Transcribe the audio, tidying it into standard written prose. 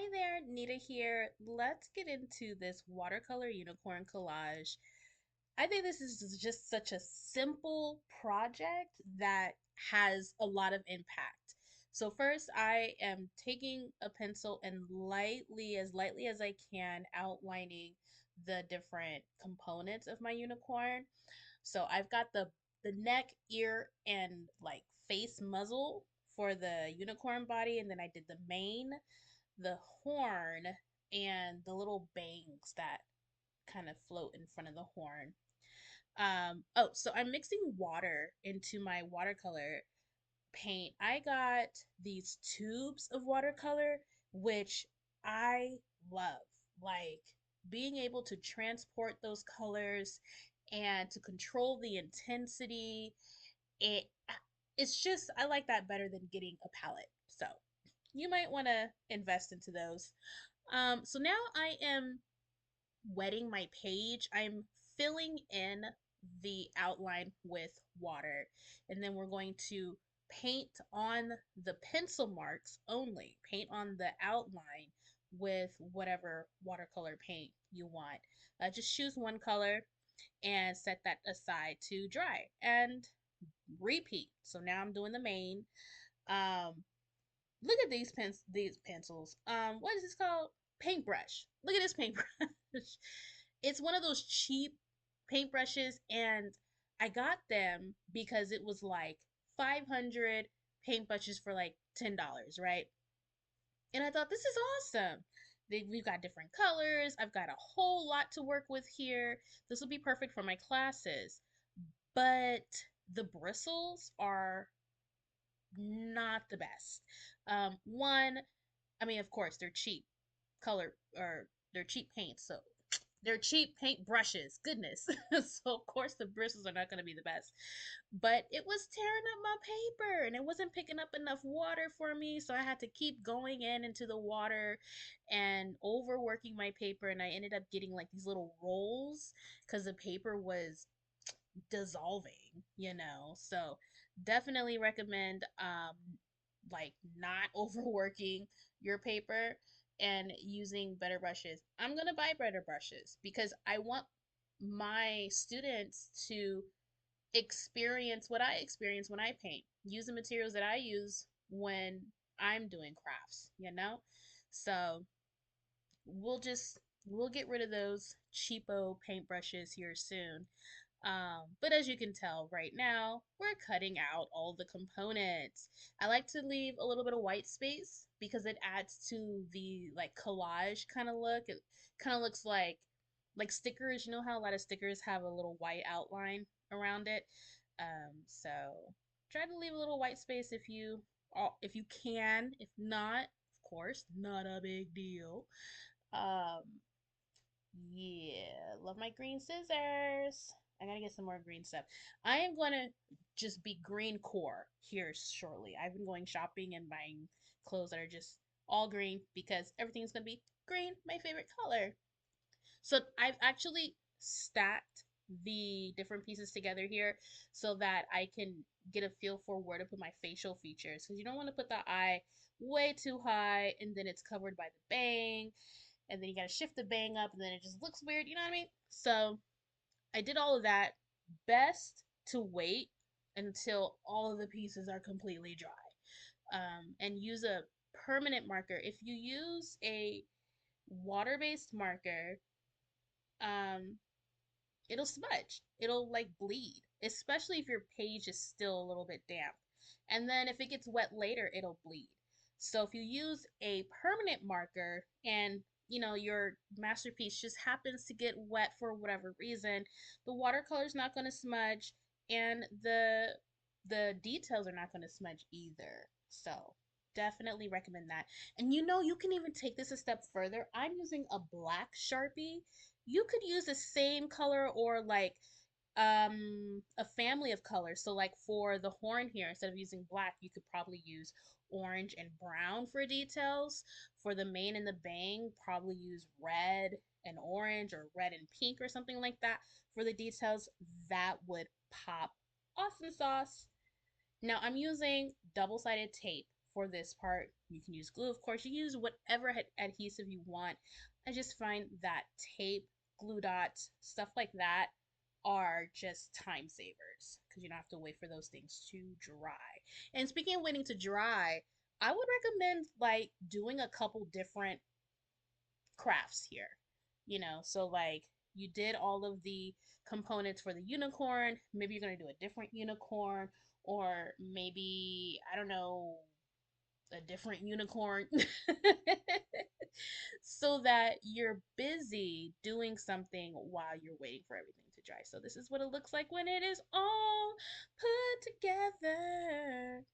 Hi there, Nita here. Let's get into this watercolor unicorn collage. I think this is just such a simple project that has a lot of impact. So first, I am taking a pencil and lightly as I can, outlining the different components of my unicorn. So I've got the neck, ear, and like face muzzle for the unicorn body, and then I did the mane, the horn, and the little bangs that kind of float in front of the horn. Oh, so I'm mixing water into my watercolor paint. I got these tubes of watercolor, which I love. Like being able to transport those colors and to control the intensity. It it's just I like that better than getting a palette. So you might want to invest into those. So now I am wetting my page. I'm filling in the outline with water, and then we're going to paint on the pencil marks only. Paint on the outline with whatever watercolor paint you want. Just choose one color and set that aside to dry and repeat. So now I'm doing the main. Um, Look at these pencils. What is this called? Paintbrush. Look at this paintbrush. It's one of those cheap paintbrushes, and I got them because it was like 500 paintbrushes for like $10, right? And I thought this is awesome. We've got different colors. I've got a whole lot to work with here. This will be perfect for my classes. But the bristles are not the best. One, I mean, of course, they're cheap color or they're cheap paints, so they're cheap paint brushes. Goodness, so of course the bristles are not going to be the best. But it was tearing up my paper, and it wasn't picking up enough water for me, so I had to keep going in into the water and overworking my paper, and I ended up getting like these little rolls because the paper was dissolving, So definitely recommend like not overworking your paper and using better brushes. I'm going to buy better brushes because I want my students to experience what I experience when I paint. Use the materials that I use when I'm doing crafts. So we'll get rid of those cheapo paintbrushes here soon. But as you can tell right now, we're cutting out all the components. I like to leave a little bit of white space because it adds to the like collage kind of look. It kind of looks like stickers. You know how a lot of stickers have a little white outline around it. So try to leave a little white space if you can. If not, of course, not a big deal. Um, yeah, love my green scissors. I gotta get some more green stuff. I am gonna just be green core here shortly. I've been going shopping and buying clothes that are just all green because everything's gonna be green, my favorite color. So I've actually stacked the different pieces together here so that I can get a feel for where to put my facial features because you don't want to put the eye way too high and then it's covered by the bang and then you gotta shift the bang up and then it just looks weird, you know what I mean? So I did all of that. Best to wait until all of the pieces are completely dry. And use a permanent marker. If you use a water-based marker, um, it'll smudge. It'll like bleed, especially if your page is still a little bit damp. And then if it gets wet later, it'll bleed. So if you use a permanent marker and your masterpiece just happens to get wet for whatever reason, the watercolor is not going to smudge and the details are not going to smudge either. So definitely recommend that. And you can even take this a step further. I'm using a black Sharpie. You could use the same color or like a family of colors. So like for the horn here, instead of using black, you could probably use orange and brown for details. For the mane and the bang, probably use red and orange or red and pink or something like that for the details. That would pop. Awesome sauce. Now I'm using double-sided tape for this part. You can use glue, of course. You use whatever adhesive you want. I just find that tape, glue dots, stuff like that are just time savers because you don't have to wait for those things to dry. And speaking of waiting to dry, I would recommend like doing a couple different crafts here. So like you did all of the components for the unicorn, maybe you're going to do a different unicorn, or maybe, I don't know, a different unicorn. So that you're busy doing something while you're waiting for everything to dry. So this is what it looks like when it is all put together.